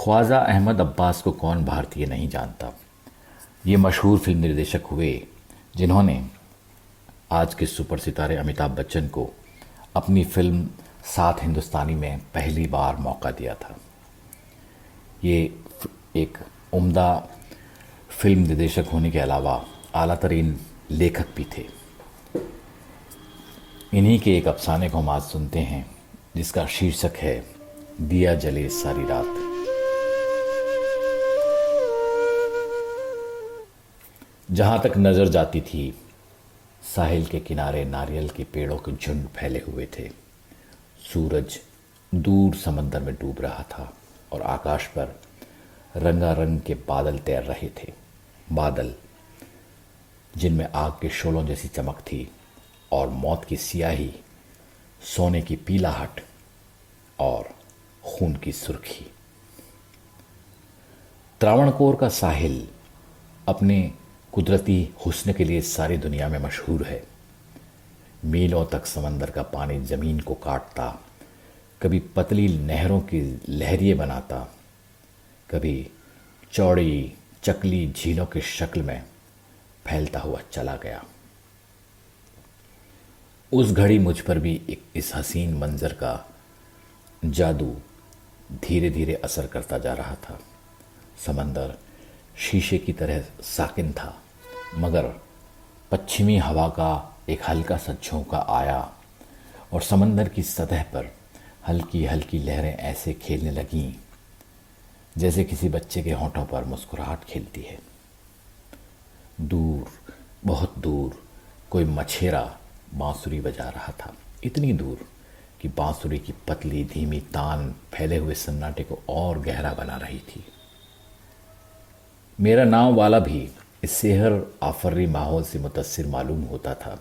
ख्वाजा अहमद अब्बास को कौन भारतीय नहीं जानता। ये मशहूर फिल्म निर्देशक हुए जिन्होंने आज के सुपर सितारे अमिताभ बच्चन को अपनी फिल्म सात हिंदुस्तानी में पहली बार मौका दिया था। ये एक उम्दा फिल्म निर्देशक होने के अलावा आला तरीन लेखक भी थे। इन्हीं के एक अफसाने को हम आज सुनते हैं जिसका शीर्षक है दिया जले सारी रात। जहां तक नजर जाती थी साहिल के किनारे नारियल के पेड़ों के झुंड फैले हुए थे। सूरज दूर समंदर में डूब रहा था और आकाश पर रंगारंग के बादल तैर रहे थे। बादल जिनमें आग के शोलों जैसी चमक थी और मौत की सियाही, सोने की पीलाहट और खून की सुर्खी। त्रावणकोर का साहिल अपने कुदरती हुस्न के लिए सारी दुनिया में मशहूर है। मीलों तक समंदर का पानी जमीन को काटता, कभी पतली नहरों की लहरिए बनाता, कभी चौड़ी चकली झीलों की शक्ल में फैलता हुआ चला गया। उस घड़ी मुझ पर भी इस हसीन मंजर का जादू धीरे धीरे असर करता जा रहा था। समंदर शीशे की तरह साकिन था, मगर पश्चिमी हवा का एक हल्का सा झोंका आया और समंदर की सतह पर हल्की हल्की लहरें ऐसे खेलने लगीं जैसे किसी बच्चे के होंठों पर मुस्कुराहट खेलती है। दूर, बहुत दूर कोई मछेरा बांसुरी बजा रहा था, इतनी दूर कि बांसुरी की पतली धीमी तान फैले हुए सन्नाटे को और गहरा बना रही थी। मेरा नाव वाला भी इस सेहर आफर्री माहौल से मुतासिर मालूम होता था।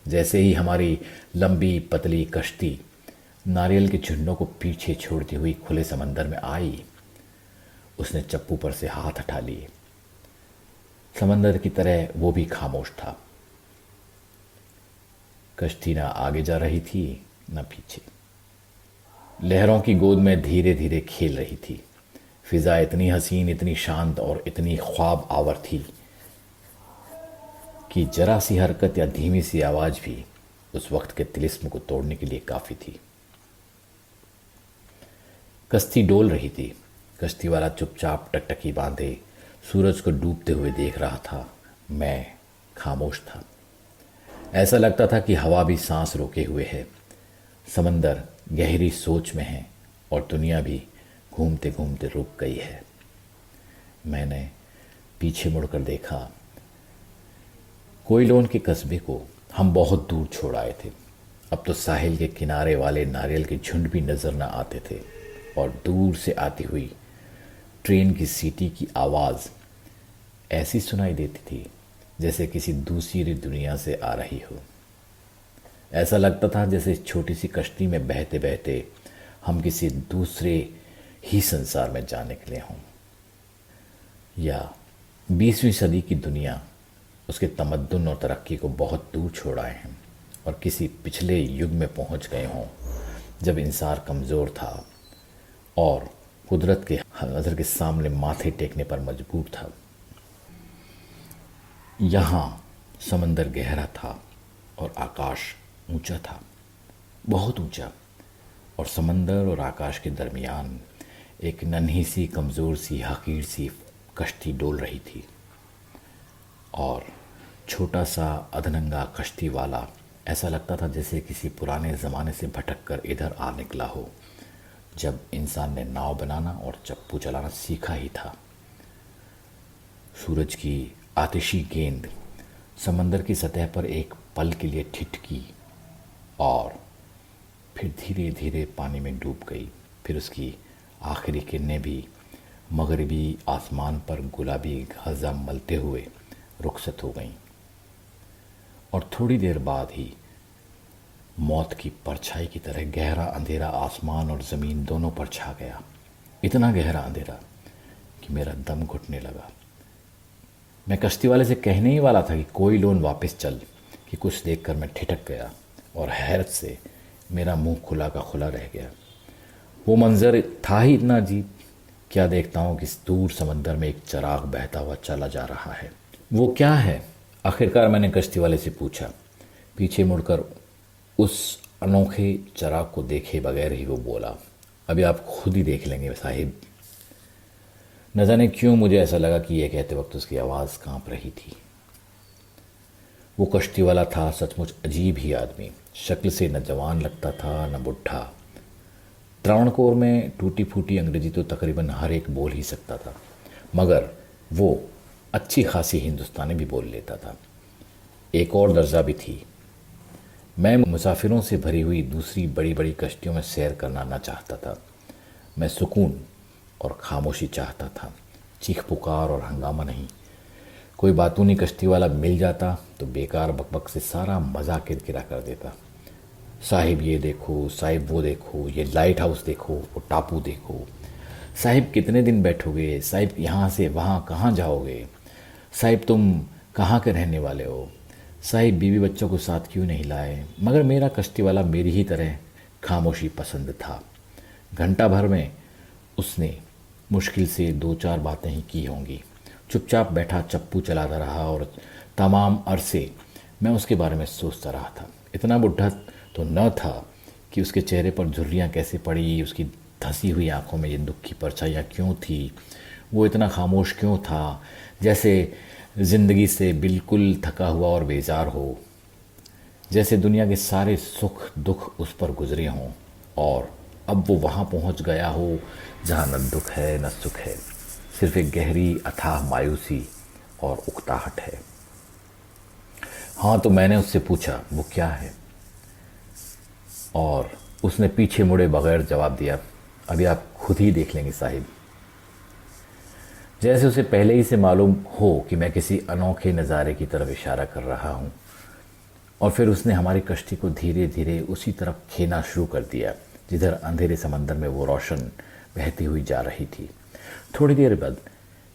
जैसे ही हमारी लंबी पतली कश्ती नारियल के झुंडों को पीछे छोड़ती हुई खुले समंदर में आई, उसने चप्पू पर से हाथ हटा लिए। समंदर की तरह वो भी खामोश था। कश्ती ना आगे जा रही थी न पीछे, लहरों की गोद में धीरे धीरे खेल रही थी। फिजा इतनी हसीन, इतनी शांत और इतनी ख्वाब आवर थी कि जरा सी हरकत या धीमी सी आवाज भी उस वक्त के तिलिस्म को तोड़ने के लिए काफी थी। कश्ती डोल रही थी। कश्ती वाला चुपचाप टकटकी बांधे सूरज को डूबते हुए देख रहा था। मैं खामोश था। ऐसा लगता था कि हवा भी सांस रोके हुए है, समंदर गहरी सोच में है और दुनिया भी घूमते घूमते रुक गई है। मैंने पीछे मुड़कर देखा। कोयलोन के कस्बे को हम बहुत दूर छोड़ आए थे। अब तो साहिल के किनारे वाले नारियल के झुंड भी नजर न आते थे और दूर से आती हुई ट्रेन की सीटी की आवाज़ ऐसी सुनाई देती थी जैसे किसी दूसरी दुनिया से आ रही हो। ऐसा लगता था जैसे छोटी सी कश्ती में बहते बहते हम किसी दूसरे ही संसार में जा निकले हों, या 20वीं सदी की दुनिया उसके तमद्दुन और तरक्की को बहुत दूर छोड़ आए हैं और किसी पिछले युग में पहुंच गए हों जब इंसान कमज़ोर था और कुदरत के नज़र के सामने माथे टेकने पर मजबूर था। यहाँ समंदर गहरा था और आकाश ऊंचा था, बहुत ऊंचा, और समंदर और आकाश के दरमियान एक नन्ही सी, कमज़ोर सी, हकीर सी कश्ती डोल रही थी। और छोटा सा अधनंगा कश्ती वाला ऐसा लगता था जैसे किसी पुराने ज़माने से भटक कर इधर आ निकला हो, जब इंसान ने नाव बनाना और चप्पू चलाना सीखा ही था। सूरज की आतिशी गेंद समंदर की सतह पर एक पल के लिए ठिठकी और फिर धीरे धीरे पानी में डूब गई। फिर उसकी आखिरी किरणें भी मगरिबी आसमान पर गुलाबी ग़ज़ा मलते हुए रुखसत हो गईं और थोड़ी देर बाद ही मौत की परछाई की तरह गहरा अंधेरा आसमान और ज़मीन दोनों पर छा गया। इतना गहरा अंधेरा कि मेरा दम घुटने लगा। मैं कश्ती वाले से कहने ही वाला था कि कोई लोन वापस चल, कि कुछ देखकर मैं ठिठक गया और हैरत से मेरा मुंह खुला का खुला रह गया। वो मंजर था ही इतना अजीब क्या देखता हूँ कि इस दूर समंदर में एक चिराग बहता हुआ चला जा रहा है। वो क्या है? आखिरकार मैंने कश्ती वाले से पूछा। पीछे मुड़कर उस अनोखे चिराग को देखे बगैर ही वो बोला, अभी आप खुद ही देख लेंगे साहिब। न जाने क्यों मुझे ऐसा लगा कि यह कहते वक्त उसकी आवाज़ कांप रही थी। वो कश्ती वाला था सचमुच अजीब ही आदमी। शक्ल से न जवान लगता था न बुढ़ा। त्रावणकोर में टूटी फूटी अंग्रेजी तो तकरीबन हर एक बोल ही सकता था, मगर वो अच्छी खासी हिंदुस्तानी भी बोल लेता था। एक और दर्जा भी थी। मैं मुसाफिरों से भरी हुई दूसरी बड़ी बड़ी कश्तियों में सैर करना न चाहता था। मैं सुकून और खामोशी चाहता था, चीख पुकार और हंगामा नहीं। कोई बातूनी कश्ती वाला मिल जाता तो बेकार बकबक से सारा मज़ा किरकिरा कर देता। साहिब ये देखो, साहिब वो देखो, ये लाइट हाउस देखो, वो टापू देखो, साहिब कितने दिन बैठोगे, साहिब यहाँ से वहाँ कहाँ जाओगे, साहिब तुम कहाँ के रहने वाले हो, साहिब बीवी बच्चों को साथ क्यों नहीं लाए। मगर मेरा कश्ती वाला मेरी ही तरह खामोशी पसंद था। घंटा भर में उसने मुश्किल से 2-4 बातें ही की होंगी। चुपचाप बैठा चप्पू चलाता रहा और तमाम अरसे मैं उसके बारे में सोचता रहा था। इतना बुढ़ा तो न था कि उसके चेहरे पर झुर्रियाँ कैसे पड़ी, उसकी धंसी हुई आंखों में ये दुख की परछाइयाँ क्यों थी, वो इतना खामोश क्यों था, जैसे ज़िंदगी से बिल्कुल थका हुआ और बेजार हो, जैसे दुनिया के सारे सुख दुख उस पर गुजरे हों और अब वो वहाँ पहुँच गया हो जहाँ न दुख है न सुख है, सिर्फ एक गहरी अथाह मायूसी और उकताहट है। हाँ, तो मैंने उससे पूछा वो क्या है, और उसने पीछे मुड़े बगैर जवाब दिया, अभी आप खुद ही देख लेंगे साहिब। जैसे उसे पहले ही से मालूम हो कि मैं किसी अनोखे नज़ारे की तरफ इशारा कर रहा हूँ। और फिर उसने हमारी कश्ती को धीरे धीरे उसी तरफ खेना शुरू कर दिया जिधर अंधेरे समंदर में वो रोशन बहती हुई जा रही थी। थोड़ी देर बाद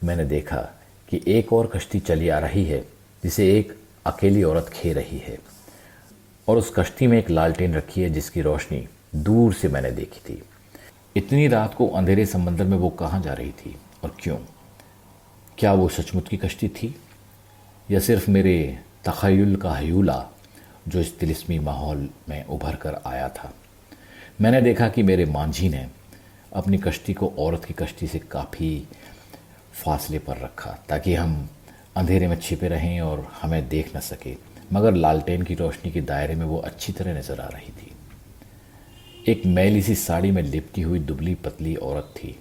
मैंने देखा कि एक और कश्ती चली आ रही है जिसे एक अकेली औरत खे रही है, और उस कश्ती में एक लालटेन रखी है जिसकी रोशनी दूर से मैंने देखी थी। इतनी रात को अंधेरे समंदर में वो कहाँ जा रही थी और क्यों? क्या वो सचमुच की कश्ती थी या सिर्फ मेरे तख़य्युल का हयूला जो इस तिलिस्मी माहौल में उभर कर आया था? मैंने देखा कि मेरे मांझी ने अपनी कश्ती को औरत की कश्ती से काफ़ी फासले पर रखा ताकि हम अंधेरे में छिपे रहें और हमें देख न सके, मगर लालटेन की रोशनी के दायरे में वो अच्छी तरह नज़र आ रही थी। एक मैली सी साड़ी में लिपटी हुई दुबली पतली औरत थी,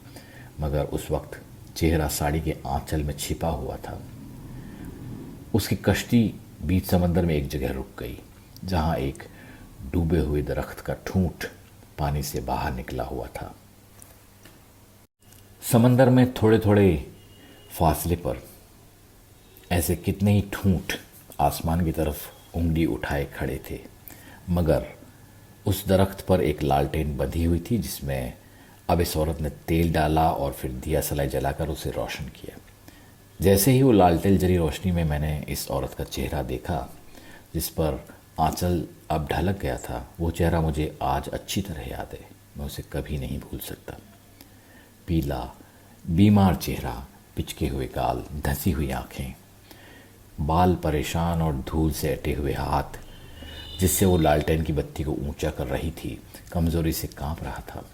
मगर उस वक्त चेहरा साड़ी के आंचल में छिपा हुआ था। उसकी कश्ती बीच समंदर में एक जगह रुक गई जहां एक डूबे हुए दरख्त का ठूंठ पानी से बाहर निकला हुआ था। समंदर में थोड़े थोड़े फासले पर ऐसे कितने ही ठूंठ आसमान की तरफ उंगली उठाए खड़े थे, मगर उस दरख्त पर एक लालटेन बंधी हुई थी जिसमें अब इस औरत ने तेल डाला और फिर दिया सलाई जलाकर उसे रोशन किया। जैसे ही वो लालटेन जली रोशनी में मैंने इस औरत का चेहरा देखा जिस पर आंचल अब ढलक गया था, वो चेहरा मुझे आज अच्छी तरह याद है। मैं उसे कभी नहीं भूल सकता। पीला बीमार चेहरा, पिचके हुए गाल, धंसी हुई आंखें, बाल परेशान और धूल से अटे हुए हाथ जिससे वो लालटेन की बत्ती को ऊंचा कर रही थी, कमजोरी से कांप रहा था।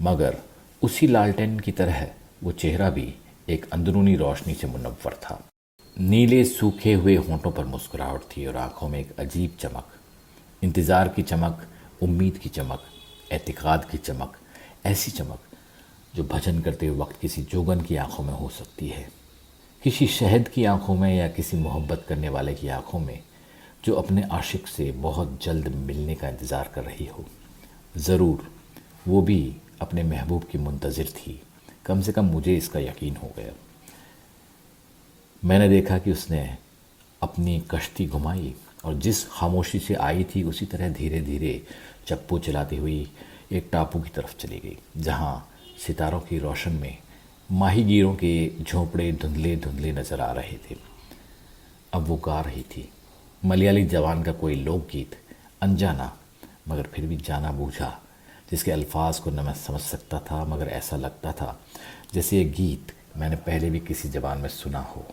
मगर उसी लालटेन की तरह वो चेहरा भी एक अंदरूनी रोशनी से मुनव्वर था। नीले सूखे हुए होंठों पर मुस्कुराहट थी और आंखों में एक अजीब चमक, इंतज़ार की चमक, उम्मीद की चमक, एतिकाद की चमक, ऐसी चमक जो भजन करते हुए वक्त किसी जोगन की आंखों में हो सकती है, किसी शहद की आंखों में या किसी मोहब्बत करने वाले की आंखों में जो अपने आशिक से बहुत जल्द मिलने का इंतज़ार कर रही हो। ज़रूर वो भी अपने महबूब की मुंतज़िर थी, कम से कम मुझे इसका यकीन हो गया। मैंने देखा कि उसने अपनी कश्ती घुमाई और जिस खामोशी से आई थी उसी तरह धीरे धीरे चप्पू चलाती हुई एक टापू की तरफ चली गई जहाँ सितारों की रोशन में माहीगीरों के झोंपड़े धुंधले धुंधले नज़र आ रहे थे। अब वो गा रही थी मलयाली जवान का कोई लोकगीत, अनजाना मगर फिर भी जाना बूझा, जिसके अल्फाज को न मैं समझ सकता था, मगर ऐसा लगता था जैसे ये गीत मैंने पहले भी किसी ज़बान में सुना हो।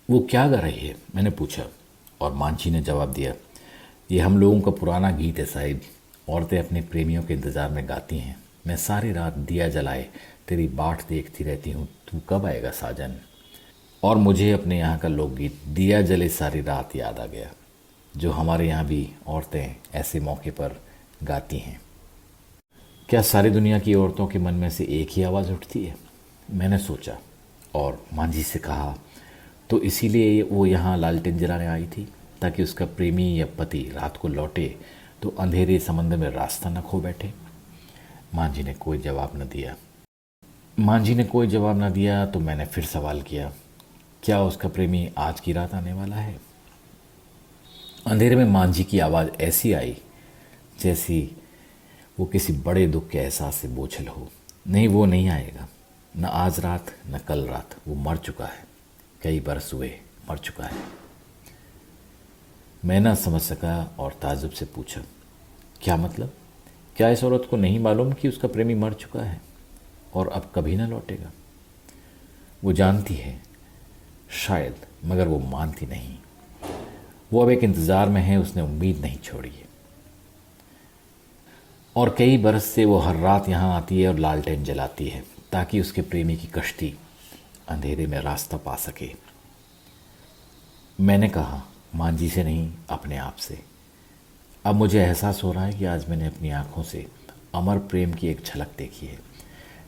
वो क्या गा रही है, मैंने पूछा, और मांझी ने जवाब दिया, ये हम लोगों का पुराना गीत है साहिब। औरतें अपने प्रेमियों के इंतज़ार में गाती हैं, मैं सारी रात दिया जलाए तेरी बाट देखती रहती हूँ, तू कब आएगा साजन। और मुझे अपने यहाँ का लोकगीत दिया जले सारी रात याद आ गया, जो हमारे यहाँ भी औरतें ऐसे मौके पर गाती हैं। क्या सारी दुनिया की औरतों के मन में से एक ही आवाज़ उठती है, मैंने सोचा, और मांझी से कहा, तो इसीलिए वो यहाँ लालटेन जलाने आई थी, ताकि उसका प्रेमी या पति रात को लौटे तो अंधेरे समंदर में रास्ता न खो बैठे। मांझी ने कोई जवाब न दिया तो मैंने फिर सवाल किया, क्या उसका प्रेमी आज की रात आने वाला है। अंधेरे में मांझी की आवाज़ ऐसी आई जैसी वो किसी बड़े दुख के एहसास से बोझल हो। नहीं, वो नहीं आएगा, न आज रात न कल रात, वो मर चुका है, कई बरस हुए मर चुका है। मैं ना समझ सका और ताज्जुब से पूछा, क्या मतलब? क्या इस औरत को नहीं मालूम कि उसका प्रेमी मर चुका है और अब कभी ना लौटेगा? वो जानती है शायद, मगर वो मानती नहीं। वो अब एक इंतज़ार में है, उसने उम्मीद नहीं छोड़ी है। और कई बरस से वो हर रात यहाँ आती है और लालटेन जलाती है, ताकि उसके प्रेमी की कश्ती अंधेरे में रास्ता पा सके। मैंने कहा, मांझी से नहीं, अपने आप से। अब मुझे एहसास हो रहा है कि आज मैंने अपनी आंखों से अमर प्रेम की एक झलक देखी है।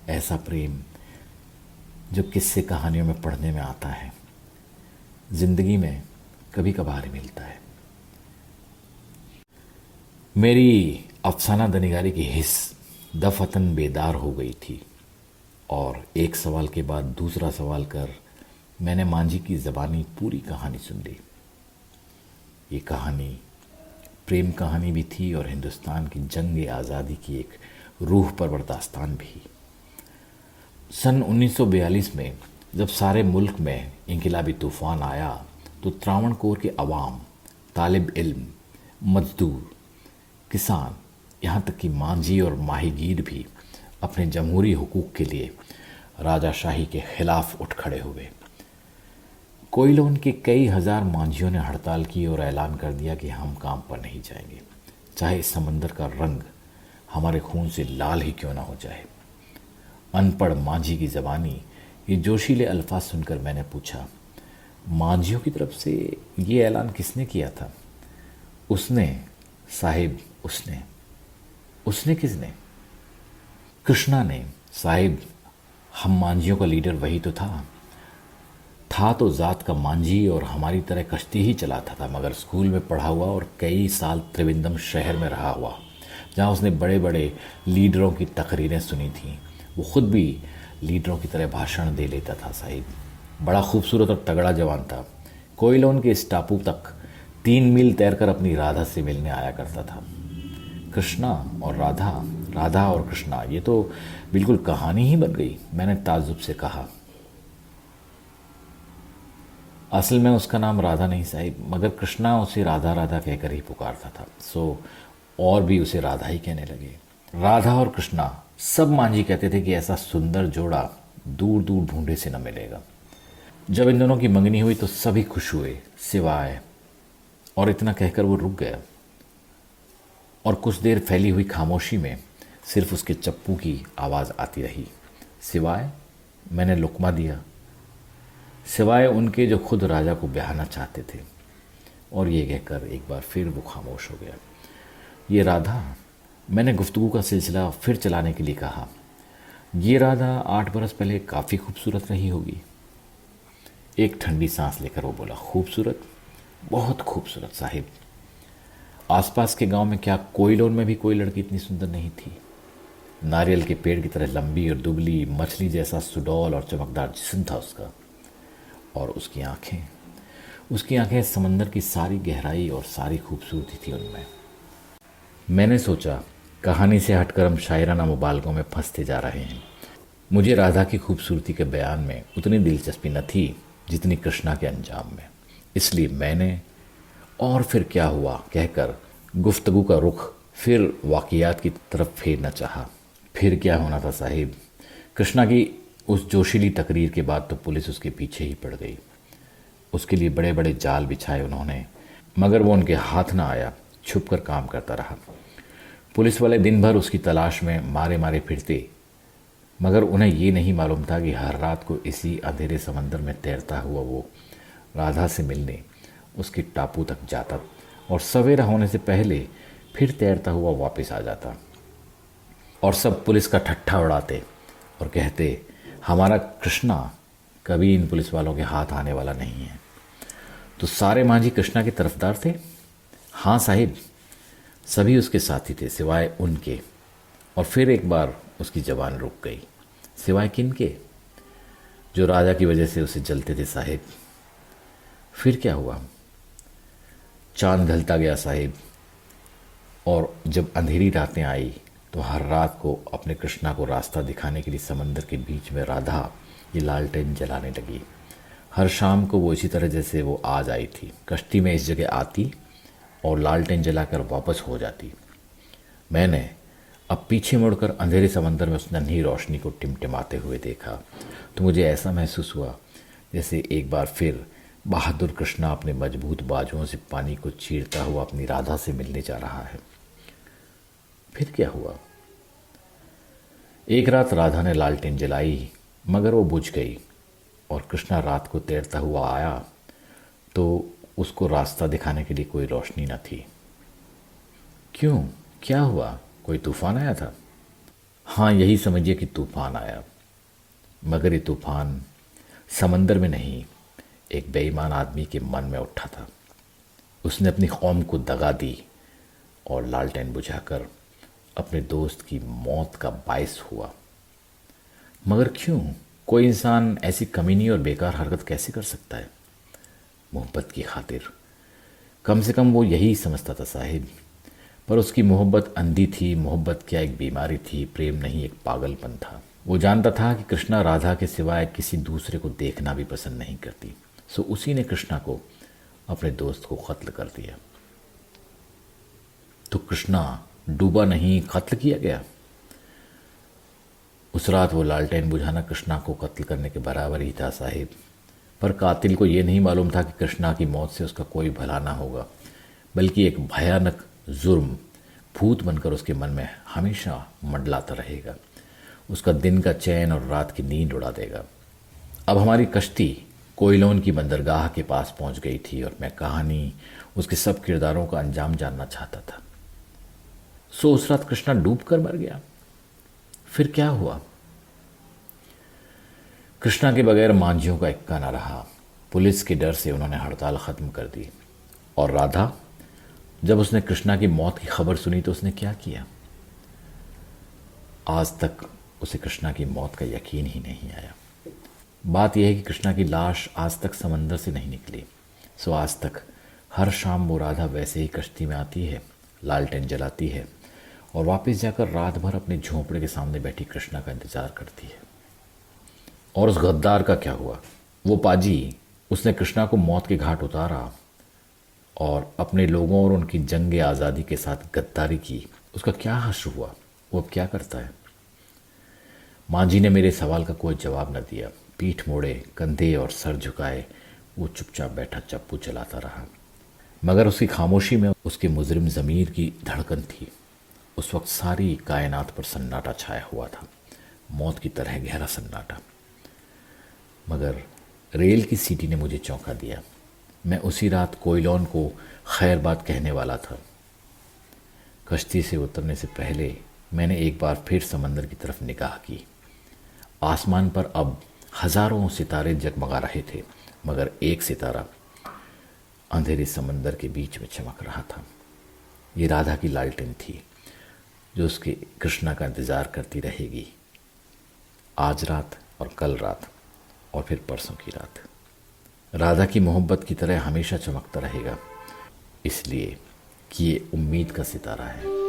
ऐसा प्रेम जो किस्से कहानियों में पढ़ने में आता है, जिंदगी में कभी कभार ही मिलता है। मेरी अफसाना दनिगारी की हिस्स दफतन बेदार हो गई थी, और एक सवाल के बाद दूसरा सवाल कर मैंने मांझी की ज़बानी पूरी कहानी सुन ली। ये कहानी प्रेम कहानी भी थी और हिंदुस्तान की जंग आज़ादी की एक रूह परवर दास्तान भी। सन 1942 में जब सारे मुल्क में इंकलाबी तूफ़ान आया तो त्रावणकोर के अवाम, तालिब इल्म, मजदूर, किसान, यहाँ तक कि मांझी और माहीगीर भी अपने जमहूरी हुकूक के लिए राजाशाही के खिलाफ उठ खड़े हुए। कोयलोन के कई हजार मांझियों ने हड़ताल की और ऐलान कर दिया कि हम काम पर नहीं जाएंगे, चाहे इस समंदर का रंग हमारे खून से लाल ही क्यों ना हो जाए। अनपढ़ मांझी की ज़बानी ये जोशीले अल्फाज सुनकर मैंने पूछा, मांझियों की तरफ से ये ऐलान किसने किया था? उसने साहिब, उसने। उसने किसने? कृष्णा ने साहिब। हम मांझियों का लीडर वही तो था तो ज़ात का मांझी और हमारी तरह कश्ती ही चलाता था, मगर स्कूल में पढ़ा हुआ और कई साल त्रिवेंद्रम शहर में रहा हुआ, जहाँ उसने बड़े बड़े लीडरों की तकरीरें सुनी थीं। वो ख़ुद भी लीडरों की तरह भाषण दे लेता था साहिब। बड़ा खूबसूरत और तगड़ा जवान था। कोयलोन के इस टापू तक 3 मील तैरकर अपनी राधा से मिलने आया करता था। कृष्णा और राधा, राधा और कृष्णा, ये तो बिल्कुल कहानी ही बन गई, मैंने ताज्जुब से कहा। असल में उसका नाम राधा नहीं साहिब, मगर कृष्णा उसे राधा राधा कहकर ही पुकारता था, सो और भी उसे राधा ही कहने लगे। राधा और कृष्णा, सब मांझी कहते थे कि ऐसा सुंदर जोड़ा दूर दूर ढूंढे से न मिलेगा। जब इन दोनों की मंगनी हुई तो सभी खुश हुए सिवाय, और इतना कहकर वो रुक गया, और कुछ देर फैली हुई खामोशी में सिर्फ उसके चप्पू की आवाज़ आती रही। सिवाय, मैंने लुकमा दिया, सिवाय उनके जो खुद राजा को ब्याहना चाहते थे। और ये कहकर एक बार फिर वो खामोश हो गया। ये राधा, मैंने गुफ्तगू का सिलसिला फिर चलाने के लिए कहा, ये राधा 8 बरस पहले काफ़ी खूबसूरत रही होगी। एक ठंडी सांस लेकर वो बोला, खूबसूरत, बहुत खूबसूरत साहिब। आसपास के गांव में क्या कोयलोन में भी कोई लड़की इतनी सुंदर नहीं थी? नारियल के पेड़ की तरह लंबी और दुबली, मछली जैसा सुडौल और चमकदार जिस्म था उसका, और उसकी आंखें समंदर की सारी गहराई और सारी खूबसूरती थी उनमें। मैंने सोचा, कहानी से हटकर हम शायराना मुबालगों में फंसते जा रहे हैं। मुझे राधा की खूबसूरती के बयान में उतनी दिलचस्पी न थी जितनी कृष्णा के अंजाम में, इसलिए मैंने और फिर क्या हुआ कहकर गुफ्तगू का रुख फिर वाक़ियात की तरफ फेरना चाहा। फिर क्या होना था साहिब, कृष्णा की उस जोशीली तकरीर के बाद तो पुलिस उसके पीछे ही पड़ गई। उसके लिए बड़े बड़े जाल बिछाए उन्होंने, मगर वो उनके हाथ ना आया, छुप कर काम करता रहा। पुलिस वाले दिन भर उसकी तलाश में मारे मारे फिरते, मगर उन्हें ये नहीं मालूम था कि हर रात को इसी अंधेरे समंदर में तैरता हुआ वो राधा से मिलने उसके टापू तक जाता और सवेरा होने से पहले फिर तैरता हुआ वापस आ जाता। और सब पुलिस का ठट्ठा उड़ाते और कहते, हमारा कृष्णा कभी इन पुलिस वालों के हाथ आने वाला नहीं है। तो सारे मांझी कृष्णा के तरफदार थे? हाँ साहिब, सभी उसके साथी थे सिवाय उनके। और फिर एक बार उसकी जबान रुक गई। सिवाय किनके? जो राजा की वजह से उसे जलते थे साहिब। फिर क्या हुआ? चांद ढलता गया साहिब, और जब अंधेरी रातें आई तो हर रात को अपने कृष्णा को रास्ता दिखाने के लिए समंदर के बीच में राधा ये लालटेन जलाने लगी। हर शाम को वो इसी तरह जैसे वो आज आई थी, कश्ती में इस जगह आती और लालटेन जलाकर वापस हो जाती। मैंने अब पीछे मुड़कर अंधेरे समंदर में उस नन्ही रोशनी को टिमटिमाते हुए देखा तो मुझे ऐसा महसूस हुआ जैसे एक बार फिर बहादुर कृष्णा अपने मजबूत बाजुओं से पानी को चीरता हुआ अपनी राधा से मिलने जा रहा है। फिर क्या हुआ? एक रात राधा ने लालटेन जलाई, मगर वो बुझ गई और कृष्णा रात को तैरता हुआ आया तो उसको रास्ता दिखाने के लिए कोई रोशनी न थी। क्यों? क्या हुआ? कोई तूफान आया था? हाँ, यही समझिए कि तूफान आया, मगर ये तूफान समंदर में नहीं, एक बेईमान आदमी के मन में उठा था। उसने अपनी कौम को दगा दी और लालटेन बुझाकर अपने दोस्त की मौत का बायस हुआ। मगर क्यों? कोई इंसान ऐसी कमीनी और बेकार हरकत कैसे कर सकता है? मोहब्बत की खातिर। कम से कम वो यही समझता था साहिब। पर उसकी मोहब्बत अंधी थी। मोहब्बत क्या एक बीमारी थी, प्रेम नहीं एक पागलपन था। वो जानता था कि कृष्णा राधा के सिवाय किसी दूसरे को देखना भी पसंद नहीं करती, सो उसी ने कृष्णा को अपने दोस्त को कत्ल कर दिया। तो कृष्णा डूबा नहीं, कत्ल किया गया। उस रात वो लालटेन बुझाना कृष्णा को कत्ल करने के बराबर ही था साहिब। पर कातिल को ये नहीं मालूम था कि कृष्णा की मौत से उसका कोई भला ना होगा, बल्कि एक भयानक जुर्म भूत बनकर उसके मन में हमेशा मंडलाता रहेगा, उसका दिन का चैन और रात की नींद उड़ा देगा। अब हमारी कश्ती कोयलोन की बंदरगाह के पास पहुंच गई थी और मैं कहानी, उसके सब किरदारों का अंजाम जानना चाहता था। सो उस रात कृष्णा डूब कर मर गया। फिर क्या हुआ? कृष्णा के बगैर मांझियों का इक्का न रहा। पुलिस के डर से उन्होंने हड़ताल खत्म कर दी। और राधा, जब उसने कृष्णा की मौत की खबर सुनी तो उसने क्या किया? आज तक उसे कृष्णा की मौत का यकीन ही नहीं आया। बात यह है कि कृष्णा की लाश आज तक समंदर से नहीं निकली। सो आज तक हर शाम वो राधा वैसे ही कश्ती में आती है, लालटेन जलाती है और वापस जाकर रात भर अपने झोंपड़े के सामने बैठी कृष्णा का इंतजार करती है। और उस गद्दार का क्या हुआ? वो पाजी, उसने कृष्णा को मौत के घाट उतारा और अपने लोगों और उनकी जंग आज़ादी के साथ गद्दारी की। उसका क्या हश्र हुआ? वो अब क्या करता है? मांझी ने मेरे सवाल का कोई जवाब न दिया। पीठ मोड़े, कंधे और सर झुकाए वो चुपचाप बैठा चप्पू चलाता रहा। मगर उसकी खामोशी में उसके मुजरिम ज़मीर की धड़कन थी। उस वक्त सारी कायनात पर सन्नाटा छाया हुआ था, मौत की तरह गहरा सन्नाटा। मगर रेल की सीटी ने मुझे चौंका दिया। मैं उसी रात कोयलोन को खैर बात कहने वाला था। कश्ती से उतरने से पहले मैंने एक बार फिर समंदर की तरफ निगाह की। आसमान पर अब हजारों सितारे जगमगा रहे थे, मगर एक सितारा अंधेरे समंदर के बीच में चमक रहा था। ये राधा की लालटेन थी, जो उसके कृष्णा का इंतज़ार करती रहेगी, आज रात और कल रात और फिर परसों की रात। राधा की मोहब्बत की तरह हमेशा चमकता रहेगा, इसलिए कि ये उम्मीद का सितारा है।